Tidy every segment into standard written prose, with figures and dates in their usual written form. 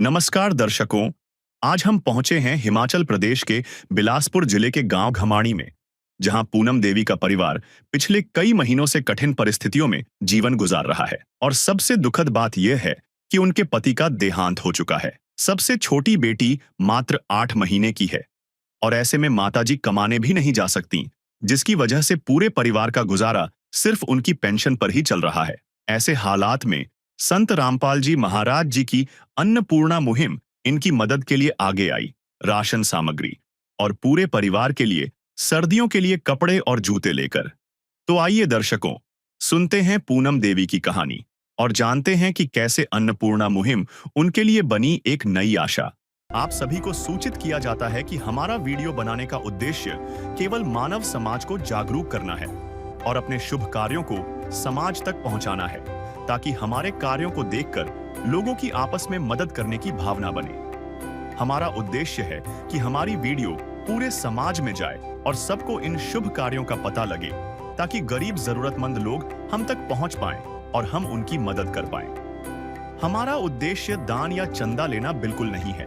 नमस्कार दर्शकों। आज हम पहुंचे हैं हिमाचल प्रदेश के बिलासपुर जिले के गांव घमाणी में, जहां पूनम देवी का परिवार पिछले कई महीनों से कठिन परिस्थितियों में जीवन गुजार रहा है। और सबसे दुखद बात यह है कि उनके पति का देहांत हो चुका है। सबसे छोटी बेटी मात्र 8 महीने की है और ऐसे में माताजी कमाने भी नहीं जा सकती, जिसकी वजह से पूरे परिवार का गुजारा सिर्फ उनकी पेंशन पर ही चल रहा है। ऐसे हालात में संत रामपाल जी महाराज जी की अन्नपूर्णा मुहिम इनकी मदद के लिए आगे आई। राशन सामग्री और पूरे परिवार के लिए सर्दियों के लिए कपड़े और जूते लेकर। तो आइए दर्शकों, सुनते हैं पूनम देवी की कहानी और जानते हैं कि कैसे अन्नपूर्णा मुहिम उनके लिए बनी एक नई आशा। आप सभी को सूचित किया जाता है कि हमारा वीडियो बनाने का उद्देश्य केवल मानव समाज को जागरूक करना है और अपने शुभ कार्यों को समाज तक पहुंचाना है, ताकि हमारे कार्यों को देखकर लोगों की आपस में मदद करने की भावना बने। हमारा उद्देश्य है कि हमारी वीडियो पूरे समाज में जाए और सबको इन शुभ कार्यों का पता लगे, ताकि गरीब जरूरतमंद लोग हम तक पहुंच पाएं और हम उनकी मदद कर पाएं। हमारा उद्देश्य दान या चंदा लेना बिल्कुल नहीं है।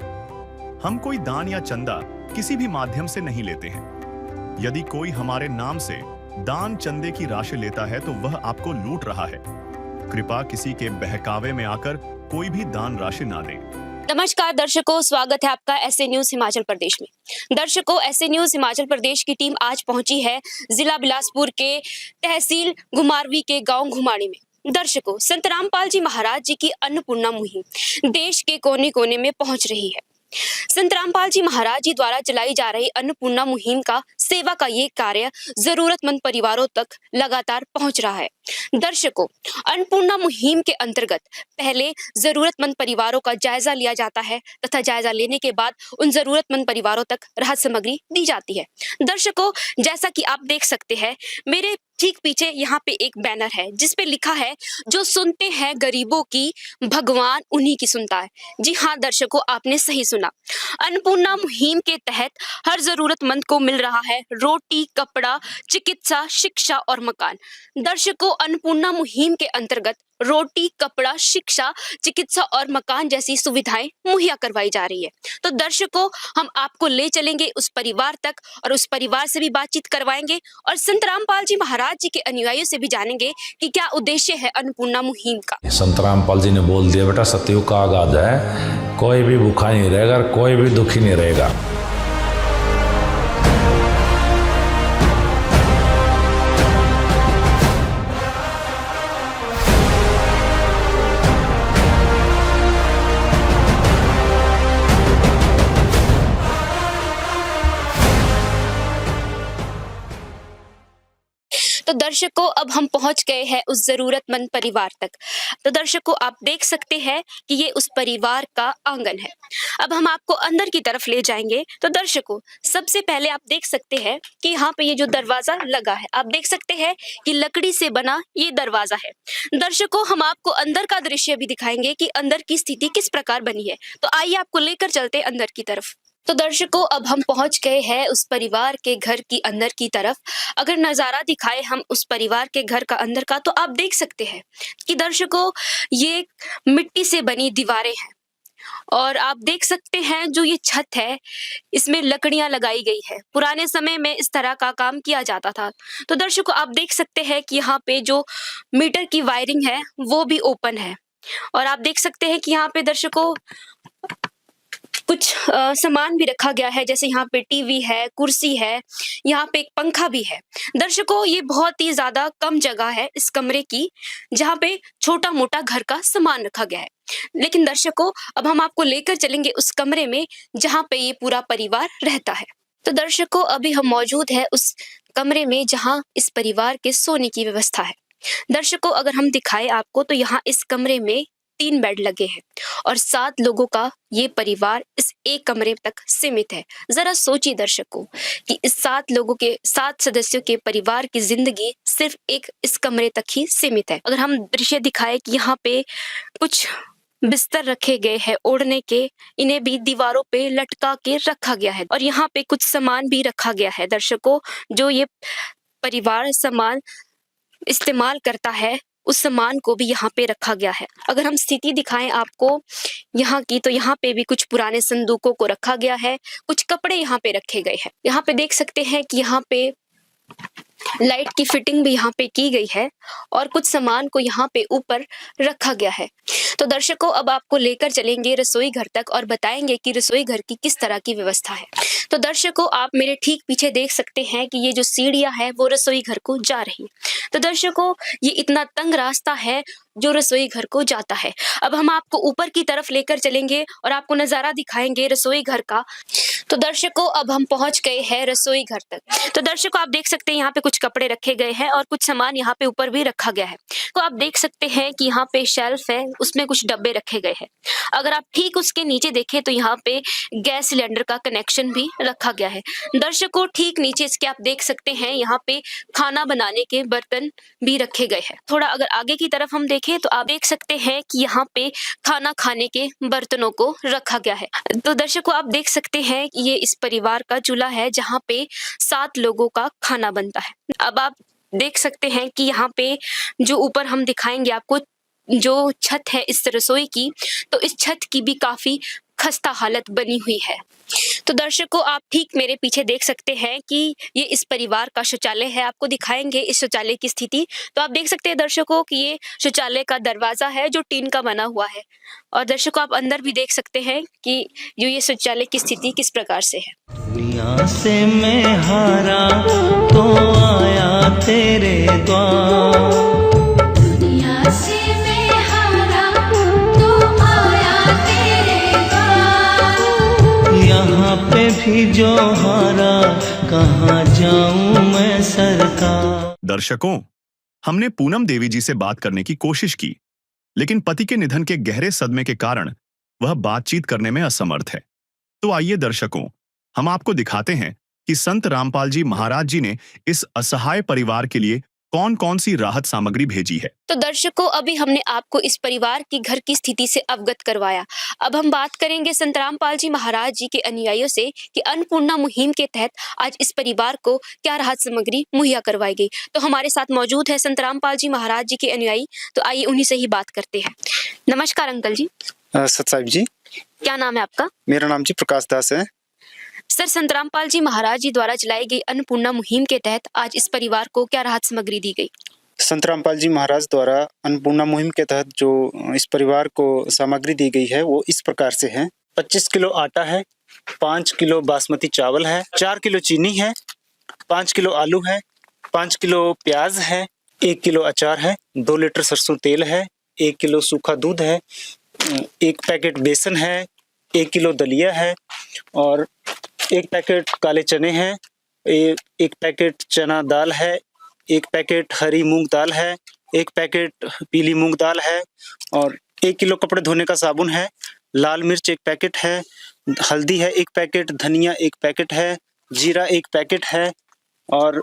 हम कोई दान या चंदा किसी भी माध्यम से नहीं लेते हैं। यदि कोई हमारे नाम से दान चंदे की राशि लेता है तो वह आपको लूट रहा है। कृपया किसी के बहकावे में आकर कोई भी दान राशि ना दें। नमस्कार दर्शकों, स्वागत है आपका एसए न्यूज हिमाचल प्रदेश में। दर्शकों, एसए न्यूज हिमाचल प्रदेश की टीम आज पहुंची है जिला बिलासपुर के तहसील घुमारवी के गांव घुमाणी में। दर्शकों, संत रामपाल जी महाराज जी की अन्नपूर्णा मुहिम देश के कोने कोने में पहुंच रही है। संत रामपाल जी महाराज जी द्वारा चलाई जा रही अन्नपूर्णा मुहिम का सेवा का ये कार्य जरूरतमंद परिवारों तक लगातार पहुंच रहा है। दर्शकों, अन्नपूर्णा मुहिम के अंतर्गत पहले जरूरतमंद परिवारों का जायजा लिया जाता है तथा जायजा लेने के बाद उन जरूरतमंद परिवारों तक राहत सामग्री दी जाती है। दर्शकों, जैसा कि आप देख सकते हैं, मेरे ठीक पीछे यहाँ पे एक बैनर है जिसपे लिखा है, जो सुनते हैं गरीबों की, भगवान उन्हीं की सुनता है। जी हाँ दर्शकों, आपने सही सुना। अन्नपूर्णा मुहिम के तहत हर जरूरतमंद को मिल रहा है रोटी, कपड़ा, चिकित्सा, शिक्षा और मकान। दर्शकों, अन्नपूर्णा मुहिम के अंतर्गत रोटी, कपड़ा, शिक्षा, चिकित्सा और मकान जैसी सुविधाएं मुहैया करवाई जा रही है। तो दर्शकों, हम आपको ले चलेंगे उस परिवार तक और उस परिवार से भी बातचीत करवाएंगे और संत रामपाल जी महाराज जी के अनुयायियों से भी जानेंगे कि क्या उद्देश्य है अन्नपूर्णा मुहिम का। संत रामपाल जी ने बोल दिया, बेटा सतयुग का आगाज है, कोई भी भूखा नहीं रहेगा, कोई भी दुखी नहीं रहेगा। तो दर्शकों, अब हम पहुंच गए हैं उस जरूरतमंद परिवार तक। तो दर्शकों, आप देख सकते हैं कि ये उस परिवार का आंगन है। अब हम आपको अंदर की तरफ ले जाएंगे। तो दर्शकों, सबसे पहले आप देख सकते हैं कि यहाँ पे ये जो दरवाजा लगा है, आप देख सकते हैं कि लकड़ी से बना ये दरवाजा है। दर्शकों, हम आपको अंदर का दृश्य भी दिखाएंगे कि अंदर की स्थिति किस प्रकार बनी है। तो आइए आपको लेकर चलते हैं अंदर की तरफ। तो दर्शकों, अब हम पहुंच गए हैं उस परिवार के घर की अंदर की तरफ। अगर नजारा दिखाए हम उस परिवार के घर का अंदर का, तो आप देख सकते हैं कि दर्शकों, ये मिट्टी से बनी दीवारें हैं और आप देख सकते हैं जो ये छत है, इसमें लकड़ियां लगाई गई है। पुराने समय में इस तरह का काम किया जाता था। तो दर्शकों, आप देख सकते हैं कि यहाँ पे जो मीटर की वायरिंग है वो भी ओपन है और आप देख सकते हैं कि यहाँ पे दर्शकों कुछ सामान भी रखा गया है, जैसे यहाँ पे टीवी है, कुर्सी है, यहाँ पे एक पंखा भी है। दर्शकों, ये बहुत ही ज्यादा कम जगह है इस कमरे की, जहाँ पे छोटा मोटा घर का सामान रखा गया है। लेकिन दर्शकों, अब हम आपको लेकर चलेंगे उस कमरे में जहाँ पे ये पूरा परिवार रहता है। तो दर्शकों, अभी हम मौजूद है उस कमरे में जहाँ इस परिवार के सोने की व्यवस्था है। दर्शकों, अगर हम दिखाए आपको, तो यहाँ इस कमरे में 3 बेड लगे हैं और 7 लोगों का ये परिवार इस एक कमरे तक सीमित है। जरा सोचिए दर्शकों कि इस 7 सदस्यों के परिवार की जिंदगी सिर्फ एक इस कमरे तक ही सीमित है। अगर हम दृश्य दिखाए कि यहाँ पे कुछ बिस्तर रखे गए हैं ओढ़ने के, इन्हें भी दीवारों पे लटका के रखा गया है और यहाँ पे कुछ सामान भी रखा गया है दर्शकों, जो ये परिवार सामान इस्तेमाल करता है उस सामान को भी यहाँ पे रखा गया है। अगर हम स्थिति दिखाएं आपको यहाँ की, तो यहाँ पे भी कुछ पुराने संदूकों को रखा गया है, कुछ कपड़े यहाँ पे रखे गए हैं। यहाँ पे देख सकते हैं कि यहाँ पे लाइट की फिटिंग भी यहाँ पे की गई है और कुछ सामान को यहाँ पे ऊपर रखा गया है। तो दर्शकों, अब आपको लेकर चलेंगे रसोई घर तक और बताएंगे कि रसोई घर की किस तरह की व्यवस्था है। तो दर्शकों, आप मेरे ठीक पीछे देख सकते हैं कि ये जो सीढ़ियां है वो रसोई घर को जा रही है। तो दर्शकों, ये इतना तंग रास्ता है जो रसोई घर को जाता है। अब हम आपको ऊपर की तरफ लेकर चलेंगे और आपको नजारा दिखाएंगे रसोई घर का। तो दर्शकों, अब हम पहुंच गए हैं रसोई घर तक। तो दर्शकों, आप देख सकते हैं यहाँ पे कुछ कपड़े रखे गए हैं और कुछ सामान यहाँ पे ऊपर भी रखा गया है। तो आप देख सकते हैं कि यहाँ पे शेल्फ है, उसमें कुछ डब्बे रखे गए हैं। अगर आप ठीक उसके नीचे देखें तो यहाँ पे गैस सिलेंडर का कनेक्शन भी रखा गया है। दर्शकों, ठीक नीचे इसके आप देख सकते हैं यहाँ पे खाना बनाने के बर्तन भी रखे गए हैं। थोड़ा अगर आगे की तरफ हम देखें तो आप देख सकते हैं कि यहाँ पे खाना खाने के बर्तनों को रखा गया है। तो दर्शकों, आप देख सकते हैं कि ये इस परिवार का चूल्हा है जहाँ पे 7 लोगों का खाना बनता है। अब आप देख सकते हैं कि यहाँ पे जो ऊपर हम दिखाएंगे आपको जो छत है इस रसोई की, तो इस छत की भी काफी खस्ता हालत बनी हुई है। तो दर्शकों, आप ठीक मेरे पीछे देख सकते हैं कि ये इस परिवार का शौचालय है। आपको दिखाएंगे इस शौचालय की स्थिति। तो आप देख सकते हैं दर्शकों कि ये शौचालय का दरवाजा है जो टीन का बना हुआ है। और दर्शकों, आप अंदर भी देख सकते हैं कि जो ये शौचालय की स्थिति किस प्रकार से है। दुनिया से मैं हारा तो आया तेरे द्वार, दुनिया से मैं हारा तो आया तेरे द्वार, यहाँ पे भी जो हारा कहाँ जाऊँ मैं सरकार। दर्शकों, हमने पूनम देवी जी से बात करने की कोशिश की, लेकिन पति के निधन के गहरे सदमे के कारण वह बातचीत करने में असमर्थ है। तो आइए दर्शकों, हम आपको दिखाते हैं कि संत रामपाल जी महाराज जी ने इस असहाय परिवार के लिए कौन कौन सी राहत सामग्री भेजी है। तो दर्शकों, अभी हमने आपको इस परिवार की घर की स्थिति से अवगत करवाया। अब हम बात करेंगे संत रामपाल जी महाराज जी के अनुयायियों से कि अन्नपूर्णा मुहिम के तहत आज इस परिवार को क्या राहत सामग्री मुहैया करवाई गई। तो हमारे साथ मौजूद है संत रामपाल जी महाराज जी के अनुयायी। तो आइए उन्हीं से ही बात करते हैं। नमस्कार अंकल जी। सत साहिब जी। क्या नाम है आपका? मेरा नाम जी प्रकाश दास है। सर, संत रामपाल जी महाराज जी द्वारा चलाई गई अन्नपूर्णा मुहिम के तहत आज इस परिवार को क्या राहत सामग्री दी गई? संत रामपाल जी महाराज द्वारा अन्नपूर्णा मुहिम के तहत जो इस परिवार को सामग्री दी गई है वो इस प्रकार से है। 25 किलो आटा है, 5 किलो बासमती चावल है, 4 किलो चीनी है, 5 किलो आलू है, 5 किलो प्याज है, 1 किलो अचार है, 2 लीटर सरसों तेल है, 1 किलो सूखा दूध है, 1 पैकेट बेसन है, 1 किलो दलिया है और 1 पैकेट काले चने हैं, 1 पैकेट चना दाल है, 1 पैकेट हरी मूंग दाल है, 1 पैकेट पीली मूंग दाल है और 1 किलो कपड़े धोने का साबुन है, लाल मिर्च 1 पैकेट है, हल्दी है 1 पैकेट, धनिया 1 पैकेट है, जीरा 1 पैकेट है और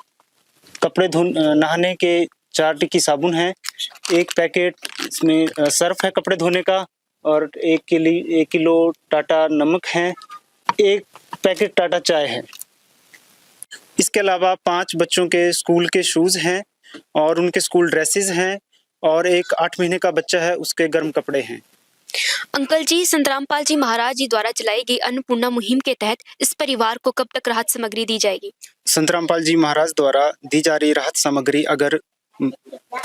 कपड़े नहाने के 4 टिक्की साबुन है, 1 पैकेट इसमें सर्फ है कपड़े धोने का और 1 किलो टाटा नमक है, 1 पैकेट टाटा चाय है। इसके अलावा 5 बच्चों के स्कूल के शूज हैं और उनके स्कूल ड्रेसेस हैं और एक 8 महीने का बच्चा है, उसके गर्म कपड़े हैं। अंकल जी, संत रामपाल जी महाराज जी द्वारा चलाई गई अन्नपूर्णा मुहिम के तहत इस परिवार को कब तक राहत सामग्री दी जाएगी? संत रामपाल जी महाराज द्वारा दी जा रही राहत सामग्री अगर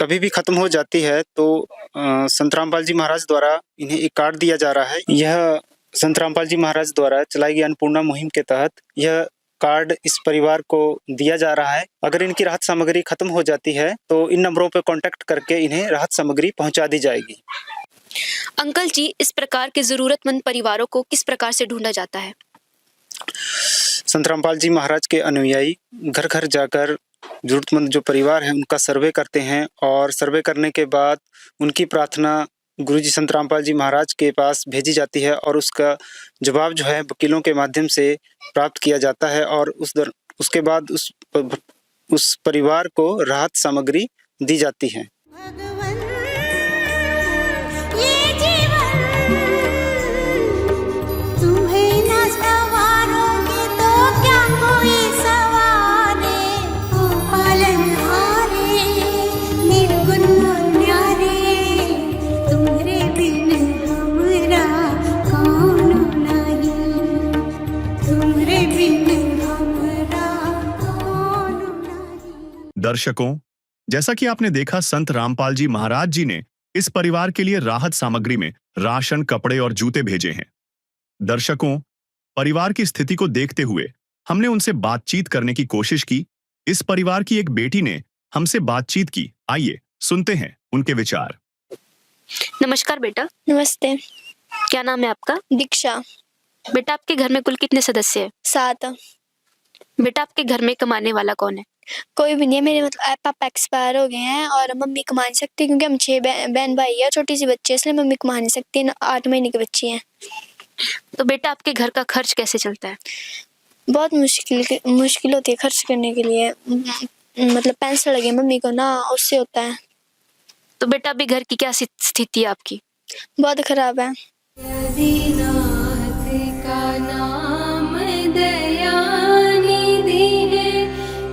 कभी भी खत्म हो जाती है तो संत रामपाल जी महाराज द्वारा इन्हें एक कार्ड दिया जा रहा है। यह संत रामपाल जी महाराज द्वारा चलाई गई अन्नपूर्णा मुहिम के तहत यह कार्ड इस परिवार को दिया जा रहा है। अगर इनकी राहत सामग्री खत्म हो जाती है तो इन नंबरों पर कांटेक्ट करके इन्हें राहत सामग्री पहुंचा दी जाएगी। अंकल जी, इस प्रकार के जरूरतमंद परिवारों को किस प्रकार से ढूंढा जाता है? संत रामपाल जी महाराज के अनुयायी घर घर जाकर जरूरतमंद जो परिवार है उनका सर्वे करते हैं और सर्वे करने के बाद उनकी प्रार्थना गुरुजी संत रामपाल जी महाराज के पास भेजी जाती है और उसका जवाब जो है वकीलों के माध्यम से प्राप्त किया जाता है और उसके बाद उस परिवार को राहत सामग्री दी जाती है। भगवन ये जीवन तुम्हें न सवारोगे तो क्या कोई सवारे, ओ पालनहारे निर्गुण न्यारे। दर्शकों, जैसा कि आपने देखा, संत रामपाल जी महाराज जी ने इस परिवार के लिए राहत सामग्री में राशन, कपड़े और जूते भेजे हैं। दर्शकों, परिवार की स्थिति को देखते हुए हमने उनसे बातचीत करने की कोशिश की। इस परिवार की एक बेटी ने हमसे बातचीत की। आइए सुनते हैं उनके विचार। नमस्कार बेटा, नमस्ते। क्या नाम है आपका? दीक्षा। बेटा, आपके घर में कुल कितने सदस्य हैं? 7। बेटा, आपके घर में कमाने वाला कौन है? कोई भी नहीं है। मेरे पापा एक्सपायर हो गए हैं और मम्मी कमा नहीं सकती क्योंकि हम 6 बहन भाई है, छोटी सी बच्ची है, इसलिए मम्मी कमा नहीं सकती। 8 महीने की बच्ची है। तो बेटा, आपके घर का खर्च कैसे चलता है? बहुत मुश्किल होती है खर्च करने के लिए। मतलब पेंशन लगी मम्मी को ना, उससे होता है। तो बेटा, अभी घर की क्या स्थिति है आपकी? बहुत खराब है। दीनाथ का नाम दयानिधि है,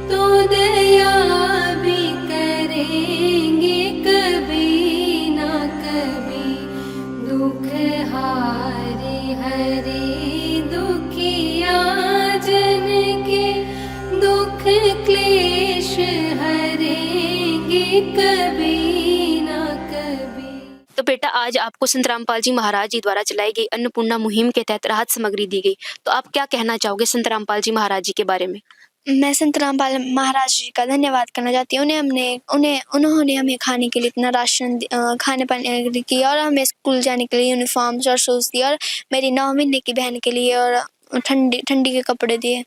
तो दया भी करेंगे कभी ना कभी। दुख हारे हरे दुखिया जन के, दुख क्लेश हरेंगे कभी ना कभी। तो बेटा, आज आपको संत रामपाल जी महाराज जी द्वारा चलाई गई अन्नपूर्णा मुहिम के तहत राहत सामग्री दी गई, तो आप क्या कहना चाहोगे संत रामपाल जी महाराज जी के बारे में? मैं संत रामपाल महाराज जी का धन्यवाद करना चाहती हूँ। उन्होंने हमें खाने के लिए इतना राशन, खाने पाने की, और हमें स्कूल जाने के लिए यूनिफॉर्म और शूज दिए, और मेरी 9 महीने की बहन के लिए और ठंडी के कपड़े दिए।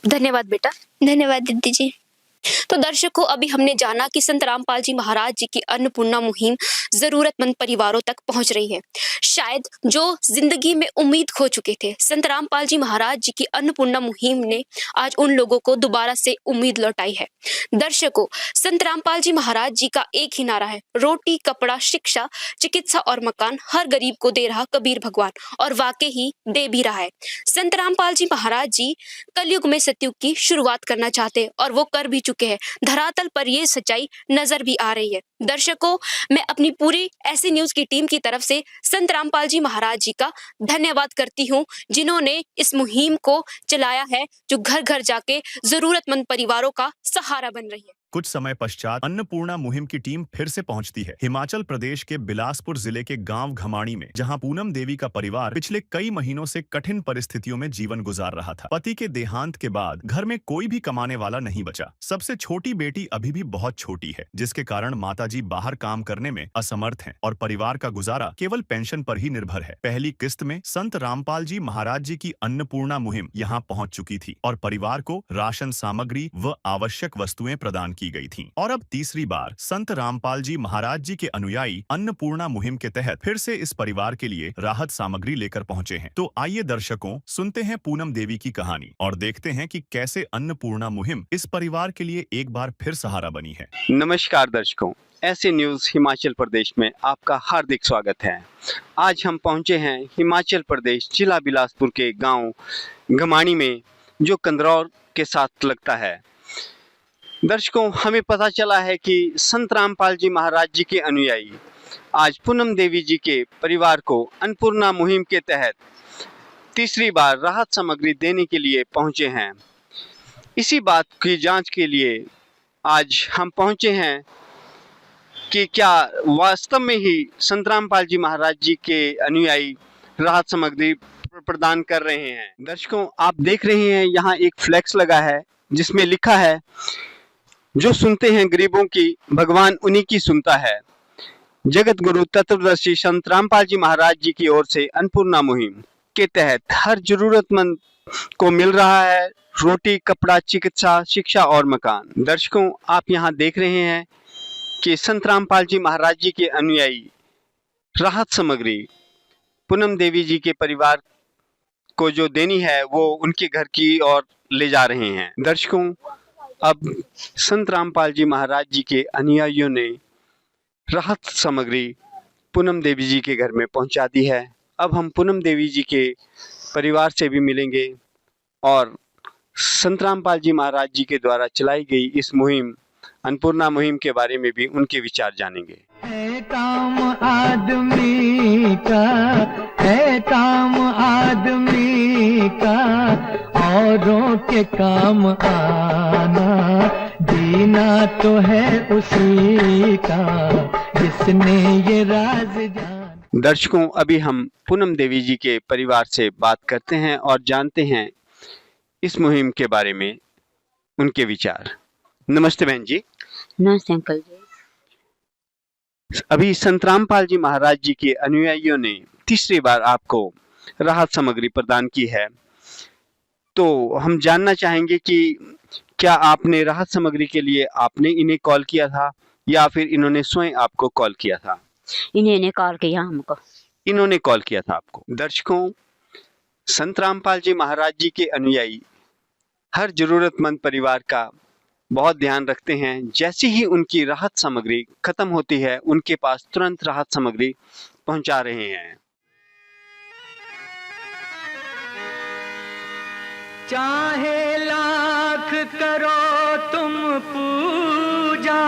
धन्यवाद बेटा। धन्यवाद दीदी जी। तो दर्शकों, अभी हमने जाना कि संत रामपाल जी महाराज जी की अन्नपूर्णा मुहिम जरूरतमंद परिवारों तक पहुंच रही है। शायद जो जिंदगी में उम्मीद खो चुके थे, संत रामपाल जी महाराज जी की अन्नपूर्णा मुहिम ने आज उन लोगों को दोबारा से उम्मीद लौटाई है। दर्शकों, संत रामपाल जी महाराज जी का एक ही नारा है, रोटी, कपड़ा, शिक्षा, चिकित्सा और मकान हर गरीब को दे रहा कबीर भगवान, और वाकई ही दे भी रहा है। संत रामपाल जी महाराज जी कलयुग में सतयुग की शुरुआत करना चाहते और वो कर भी चुके हैं। धरातल पर ये सच्चाई नजर भी आ रही है। दर्शकों, मैं अपनी पूरी ऐसी न्यूज की टीम की तरफ से संत रामपाल जी महाराज जी का धन्यवाद करती हूँ, जिन्होंने इस मुहिम को चलाया है, जो घर घर जाके जरूरतमंद परिवारों का सहारा बन रही है। कुछ समय पश्चात अन्नपूर्णा मुहिम की टीम फिर से पहुंचती है हिमाचल प्रदेश के बिलासपुर जिले के गांव घमाणी में, जहां पूनम देवी का परिवार पिछले कई महीनों से कठिन परिस्थितियों में जीवन गुजार रहा था। पति के देहांत के बाद घर में कोई भी कमाने वाला नहीं बचा। सबसे छोटी बेटी अभी भी बहुत छोटी है, जिसके कारण माताजी बाहर काम करने में असमर्थ हैं और परिवार का गुजारा केवल पेंशन पर ही निर्भर है। पहली किस्त में संत रामपाल जी महाराज जी की अन्नपूर्णा मुहिम यहां पहुंच चुकी थी और परिवार को राशन सामग्री व आवश्यक वस्तुएं प्रदान की गई थी। और अब तीसरी बार संत रामपाल जी महाराज जी के अनुयायी अन्नपूर्णा मुहिम के तहत फिर से इस परिवार के लिए राहत सामग्री लेकर पहुंचे हैं। तो आइए दर्शकों, सुनते हैं पूनम देवी की कहानी और देखते हैं कि कैसे अन्नपूर्णा मुहिम इस परिवार के लिए एक बार फिर सहारा बनी है। नमस्कार दर्शकों, ऐसे न्यूज हिमाचल प्रदेश में आपका हार्दिक स्वागत है। आज हम पहुंचे हैं हिमाचल प्रदेश जिला बिलासपुर के गांव घमाणी में, जो कंदरौर के साथ लगता है। दर्शकों, हमें पता चला है कि संत रामपाल जी महाराज जी के अनुयायी आज पूनम देवी जी के परिवार को अन्नपूर्णा मुहिम के तहत तीसरी बार राहत सामग्री देने के लिए पहुंचे हैं। इसी बात की जांच के लिए आज हम पहुंचे हैं कि क्या वास्तव में ही संत रामपाल जी महाराज जी के अनुयायी राहत सामग्री प्रदान कर रहे हैं। दर्शकों, आप देख रहे हैं यहाँ एक फ्लैक्स लगा है जिसमें लिखा है, जो सुनते हैं गरीबों की, भगवान उन्हीं की सुनता है। जगत गुरु तत्वदर्शी संत रामपाल जी महाराज जी की ओर से अन्नपूर्णा मुहिम के तहत हर जरूरतमंद को मिल रहा है रोटी, कपड़ा, चिकित्सा, शिक्षा और मकान। दर्शकों, आप यहाँ देख रहे हैं कि संत रामपाल जी महाराज जी के अनुयायी राहत सामग्री पूनम देवी जी के परिवार को जो देनी है वो उनके घर की ओर ले जा रहे हैं। दर्शकों, अब संत रामपाल जी महाराज जी के अनुयायियों ने राहत सामग्री पूनम देवी जी के घर में पहुंचा दी है। अब हम पूनम देवी जी के परिवार से भी मिलेंगे और संत रामपाल जी महाराज जी के द्वारा चलाई गई इस मुहिम, अन्नपूर्णा मुहिम के बारे में भी उनके विचार जानेंगे। है काम आदमी का, है काम आदमी का, औरों के काम आना सीना तो है उसी का जिसने ये राज जान। दर्शकों, अभी हम पूनम देवी जी के परिवार से बात करते हैं और जानते हैं इस मुहिम के बारे में उनके विचार। नमस्ते बहन जी। नमस्ते अंकल जी। अभी संत रामपाल जी महाराज जी के अनुयायियों ने तीसरी बार आपको राहत सामग्री प्रदान की है, तो हम जानना चाहेंगे कि क्या आपने राहत सामग्री के लिए आपने इन्हें कॉल किया था या फिर इन्होंने स्वयं आपको कॉल किया था? इन्होंने कॉल किया हमको। इन्होंने कॉल किया था आपको। दर्शकों, संत रामपाल जी महाराज जी के अनुयायी हर जरूरतमंद परिवार का बहुत ध्यान रखते हैं। जैसे ही उनकी राहत सामग्री खत्म होती है, उनके पास तुरंत राहत सामग्री पहुंचा रहे हैं। चाहे लाख करो तुम पूजा,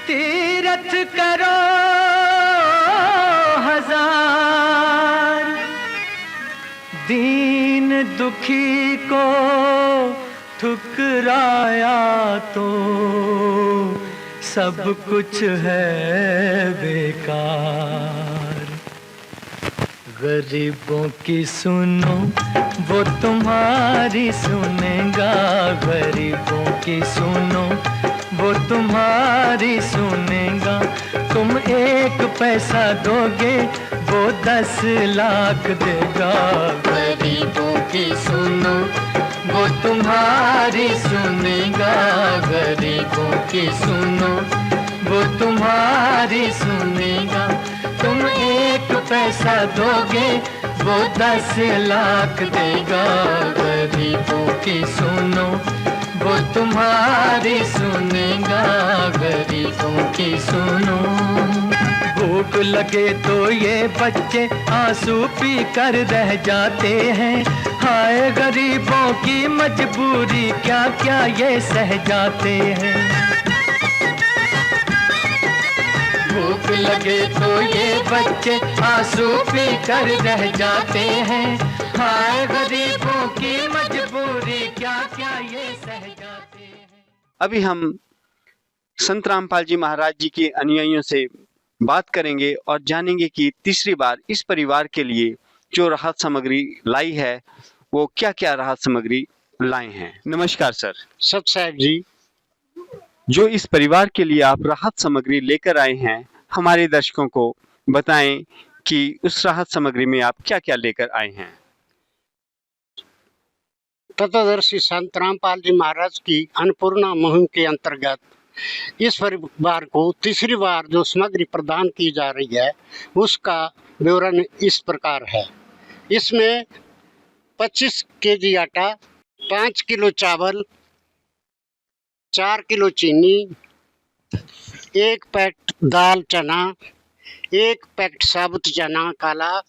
तीरथ करो हजार, दीन दुखी को ठुकराया तो सब कुछ है बेकार। गरीबों की सुनो वो तुम्हारी सुनेगा, गरीबों की सुनो वो तुम्हारी सुनेगा। तुम 1 पैसा दोगे वो 10 लाख देगा। गरीबों की सुनो वो तुम्हारी सुनेगा, गरीबों की सुनो वो तुम्हारी सुनेगा। तुम 1 पैसा दोगे वो 10 लाख देगा। गरीबों की सुनो वो तुम्हारी सुनेगा, गरीबों की सुनो। भूख लगे तो ये बच्चे आंसू पी कर रह जाते हैं। हाय गरीबों की मजबूरी क्या क्या ये सह जाते हैं। भूख लगे तो ये बच्चे आंसू पी कर रह जाते हैं। हाय गरीबों की मजबूरी क्या क्या ये सह जाते हैं। अभी हम संत रामपाल जी महाराज जी के अनुयायियों से बात करेंगे और जानेंगे कि तीसरी बार इस परिवार के लिए जो राहत सामग्री लाई है वो क्या क्या राहत सामग्री लाए हैं। नमस्कार सर। सत साहब जी, जो इस परिवार के लिए आप राहत सामग्री लेकर आए हैं, हमारे दर्शकों को बताएं कि उस राहत सामग्री में आप क्या क्या लेकर आए हैं। तत्वदर्शी संत रामपाल जी महाराज की अन्नपूर्णा मुहिम के अंतर्गत इस परिवार को तीसरी बार जो सामग्री प्रदान की जा रही है उसका विवरण इस प्रकार है। इसमें 25 केजी आटा, 5 किलो चावल, 4 किलो चीनी, 1 पैकेट दाल चना, 1 पैकेट साबुत चना काला,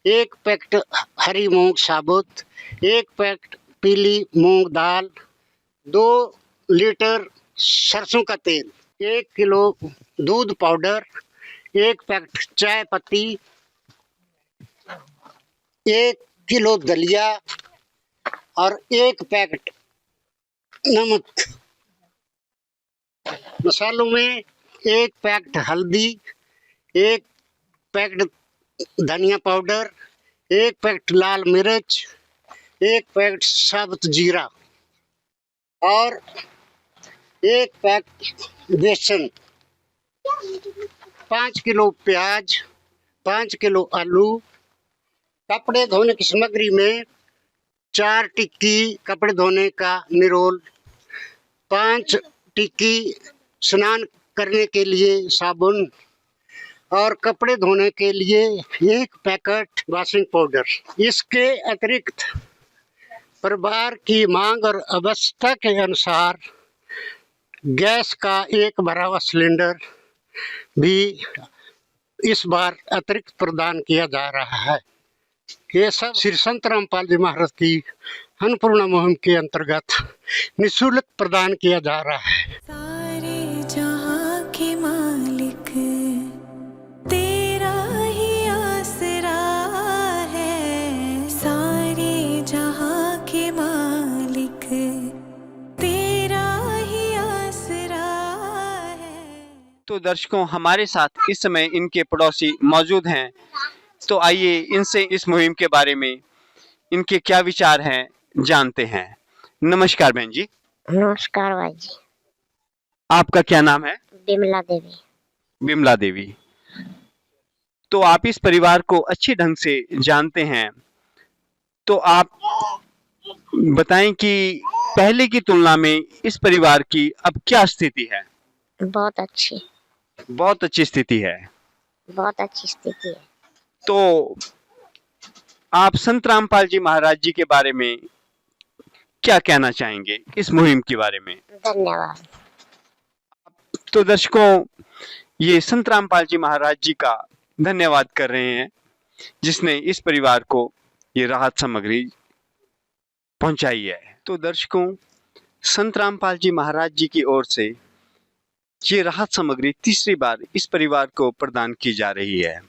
1 पैकेट हरी मूंग साबुत, 1 पैकेट पीली मूंग दाल, 2 लीटर सरसों का तेल, 1 किलो दूध पाउडर, 1 पैकेट चाय पत्ती, 1 किलो दलिया और 1 पैकेट नमक। मसालों में 1 पैकेट हल्दी, 1 पैकेट धनिया पाउडर, 1 पैकेट लाल मिर्च, 1 पैकेट साबुत जीरा और 1 पैकेट बेसन, 5 किलो प्याज, 5 किलो आलू। कपड़े धोने की सामग्री में 4 टिक्की कपड़े धोने का निरोल, 5 टिक्की स्नान करने के लिए साबुन और कपड़े धोने के लिए 1 पैकेट वॉशिंग पाउडर। इसके अतिरिक्त परिवार की मांग और अवस्था के अनुसार गैस का 1 भरा हुआ सिलेंडर भी इस बार अतिरिक्त प्रदान किया जा रहा है। ये सब श्री संत रामपाल जी महाराज की अन्नपूर्णा मुहिम के अंतर्गत निःशुल्क प्रदान किया जा रहा है। सारे जहां के मालिक तेरा ही आसरा है। सारे जहां के मालिक तो दर्शकों, हमारे साथ इस समय इनके पड़ोसी मौजूद हैं, तो आइए इनसे इस मुहिम के बारे में इनके क्या विचार हैं जानते हैं। नमस्कार बहन जी। नमस्कार भाई जी। आपका क्या नाम है? बिमला देवी। बिमला देवी। तो आप इस परिवार को अच्छे ढंग से जानते हैं, तो आप बताएं कि पहले की तुलना में इस परिवार की अब क्या स्थिति है? बहुत अच्छी। बहुत अच्छी स्थिति है। बहुत अच्छी स्थिति है। तो आप संत रामपाल जी महाराज जी के बारे में क्या कहना चाहेंगे इस मुहिम के बारे में? धन्यवाद। तो दर्शकों, ये संत रामपाल जी महाराज जी का धन्यवाद कर रहे हैं, जिसने इस परिवार को ये राहत सामग्री पहुंचाई है। तो दर्शकों, संत रामपाल जी महाराज जी की ओर से ये राहत सामग्री तीसरी बार इस परिवार को प्रदान की जा रही है।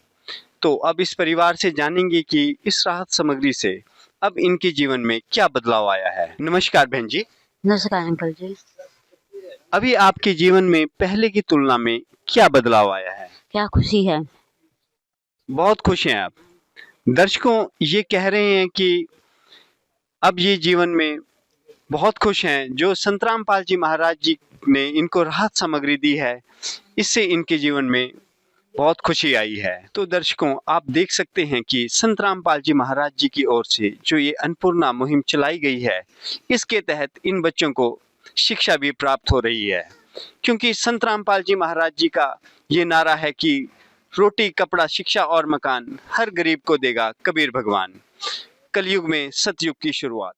तो अब इस परिवार से जानेंगे कि इस राहत सामग्री से अब इनके जीवन में क्या बदलाव आया है। नमस्कार बहन जी। नमस्कार अंकल जी। अभी आपके जीवन में पहले की तुलना में क्या बदलाव आया है? क्या खुशी है। बहुत खुश हैं आप। दर्शकों, ये कह रहे हैं कि अब ये जीवन में बहुत खुश हैं, जो संत रामपाल जी महाराज जी ने इनको राहत सामग्री दी है, इससे इनके जीवन में बहुत खुशी आई है। तो दर्शकों, आप देख सकते हैं कि संत रामपाल जी महाराज जी की ओर से जो ये अन्नपूर्णा मुहिम चलाई गई है, इसके तहत इन बच्चों को शिक्षा भी प्राप्त हो रही है, क्योंकि संत रामपाल जी महाराज जी का ये नारा है कि रोटी, कपड़ा, शिक्षा और मकान हर गरीब को देगा कबीर भगवान। कलयुग में सतयुग की शुरुआत।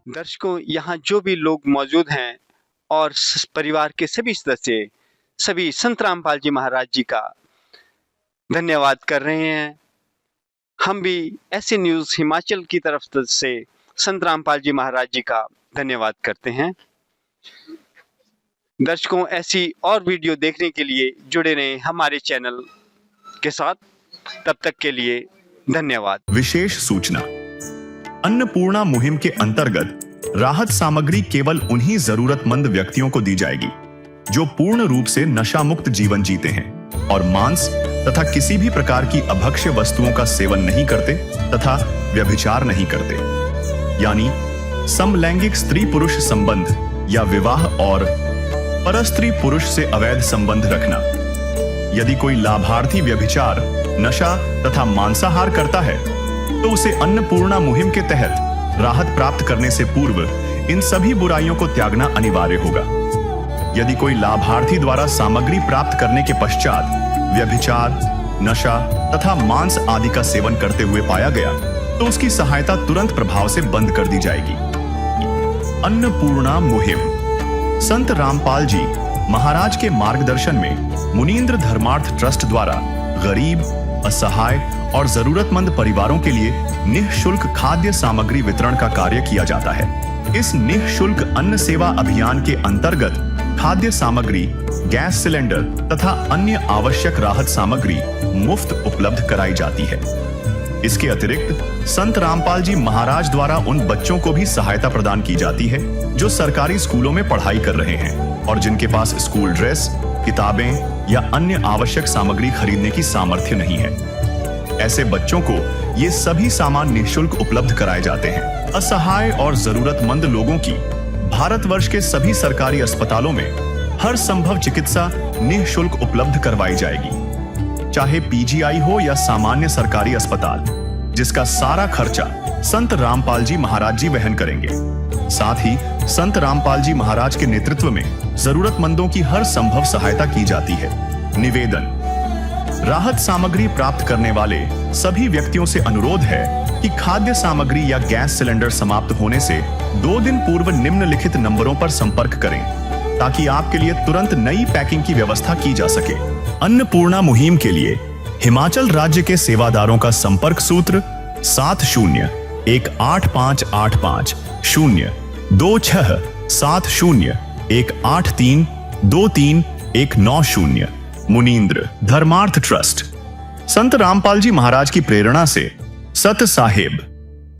दर्शकों, यहाँ जो भी लोग मौजूद हैं और परिवार के सभी सदस्य सभी संत रामपाल जी महाराज जी का धन्यवाद कर रहे हैं। हम भी ऐसे न्यूज़ हिमाचल की तरफ से संत रामपाल जी महाराज जी का धन्यवाद करते हैं। दर्शकों, ऐसी और वीडियो देखने के लिए जुड़े रहें हमारे चैनल के साथ। तब तक के लिए धन्यवाद। विशेष सूचना। अन्नपूर्णा मुहिम के अंतर्गत राहत सामग्री केवल उन्हीं जरूरतमंद व्यक्तियों को दी जाएगी जो पूर्ण रूप से नशा मुक्त जीवन जीते हैं और मांस तथा किसी भी प्रकार की अभक्ष्य वस्तुओं का सेवन नहीं करते तथा व्यभिचार नहीं करते, यानी समलैंगिक स्त्री पुरुष संबंध या विवाह और परस्त्री पुरुष से अवैध संबंध रखना। यदि कोई लाभार्थी व्यभिचार, नशा तथा मांसाहार करता है तो उसे अन्नपूर्णा मुहिम के तहत राहत प्राप्त करने से पूर्व इन सभी बुराइयों को त्यागना अनिवार्य होगा। यदि कोई लाभार्थी द्वारा सामग्री प्राप्त करने के पश्चात व्यभिचार, नशा तथा मांस आदि का सेवन करते हुए पाया गया तो उसकी सहायता तुरंत प्रभाव से बंद कर दी जाएगी। अन्नपूर्णा मुहिम संत रामपाल जी महाराज के मार्गदर्शन में मुनींद्र धर्मार्थ ट्रस्ट द्वारा गरीब, असहाय और जरूरतमंद परिवारों के लिए निःशुल्क खाद्य सामग्री वितरण का कार्य किया जाता है। इस निःशुल्क अन्न सेवा अभियान के अंतर्गत खाद्य सामग्री, गैस सिलेंडर तथा अन्य आवश्यक राहत सामग्री मुफ्त उपलब्ध कराई जाती है। इसके अतिरिक्त संत रामपाल जी महाराज द्वारा उन बच्चों को भी सहायता प्रदान की जाती है जो सरकारी स्कूलों में पढ़ाई कर रहे हैं और जिनके पास स्कूल ड्रेस, किताबें या अन्य आवश्यक सामग्री खरीदने की सामर्थ्य नहीं है। ऐसे बच्चों को ये सभी सामान निःशुल्क उपलब्ध कराए जाते हैं। असहाय और जरूरतमंद लोगों की भारतवर्ष के सभी सरकारी अस्पतालों में हर संभव चिकित्सा निःशुल्क उपलब्ध करवाई जाएगी, चाहे पीजीआई हो या सामान्य सरकारी अस्पताल, जिसका सारा खर्चा संत रामपाल जी महाराज जी वहन करेंगे। साथ ही संत रामपाल जी महाराज के नेतृत्व में जरूरतमंदों की हर संभव सहायता की जाती है। निवेदन। राहत सामग्री प्राप्त करने वाले सभी व्यक्तियों से अनुरोध है कि खाद्य सामग्री या गैस सिलेंडर समाप्त होने से 2 दिन पूर्व निम्नलिखित नंबरों पर संपर्क करें ताकि आपके लिए तुरंत नई पैकिंग की व्यवस्था की जा सके। अन्नपूर्णा मुहिम के लिए हिमाचल राज्य के सेवादारों का संपर्क सूत्र 70185850 267018323190। मुनींद्र धर्मार्थ ट्रस्ट। संत रामपाल जी महाराज की प्रेरणा से सत साहिब